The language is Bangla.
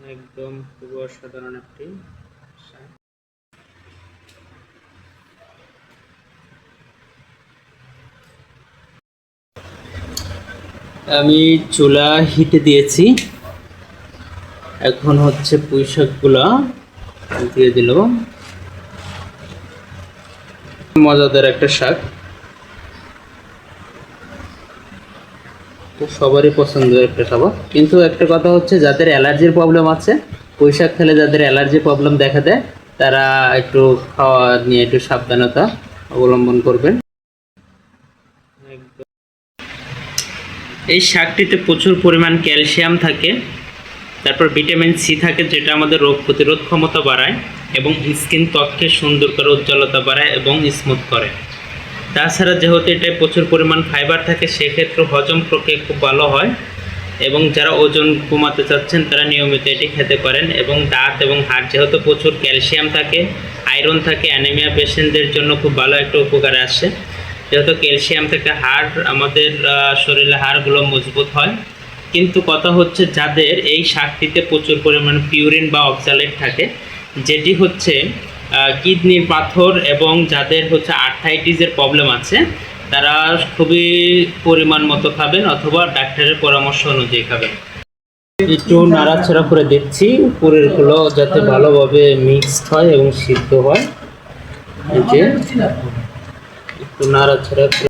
একদম খুব অসাধারণ একটি শাক। আমি চুলা হিটে দিয়েছি, এখন হচ্ছে পুঁই শাকগুলা দিয়ে দিল। মজাদার একটা শাক, সবারই পছন্দের একটা খাবার। কিন্তু একটা কথা হচ্ছে, যাদের অ্যালার্জির প্রবলেম আছে, পুঁই শাক খেলে যাদের অ্যালার্জি প্রবলেম দেখা দেয়, তারা একটু খাওয়া নিয়ে একটু সাবধানতা অবলম্বন করবেন। এই শাকটিতে প্রচুর পরিমাণ ক্যালসিয়াম থাকে, তারপর ভিটামিন সি থাকে, যেটা আমাদের রোগ প্রতিরোধ ক্ষমতা বাড়ায় এবং স্কিন ত্বককে সুন্দর করে, উজ্জ্বলতা বাড়ায় এবং স্মুথ করে। তাছাড়া যেহেতু এটায় প্রচুর পরিমাণ ফাইবার থাকে, সেক্ষেত্রে হজম প্রক্রিয়া খুব ভালো হয়। এবং যারা ওজন কমাতে চাচ্ছেন তারা নিয়মিত এটি খেতে পারেন। এবং দাঁত এবং হাড়, যেহেতু প্রচুর ক্যালসিয়াম থাকে, আয়রন থাকে, অ্যানিমিয়া পেশেন্টদের জন্য খুব ভালো একটা উপকারে আসে। যেহেতু ক্যালসিয়াম থেকে হাড়, আমাদের শরীরে হাড়গুলো মজবুত হয়। কিন্তু কথা হচ্ছে, যাদের এই শাকটিতে প্রচুর পরিমাণ পিউরিন বা অক্সালেট থাকে, যেটি হচ্ছে কিডনির পাথর, এবং যাদের হচ্ছে আর্থাইটিসের প্রবলেম আছে, তারা খুবই পরিমাণ মতো খাবেন অথবা ডাক্তারের পরামর্শ অনুযায়ী খাবেন। একটু নাড়াচাড়া করে দিচ্ছি উপরেরগুলো যাতে ভালোভাবে মিক্সড হয় এবং সিদ্ধ হয়। এই যে একটু নাড়াচাড়া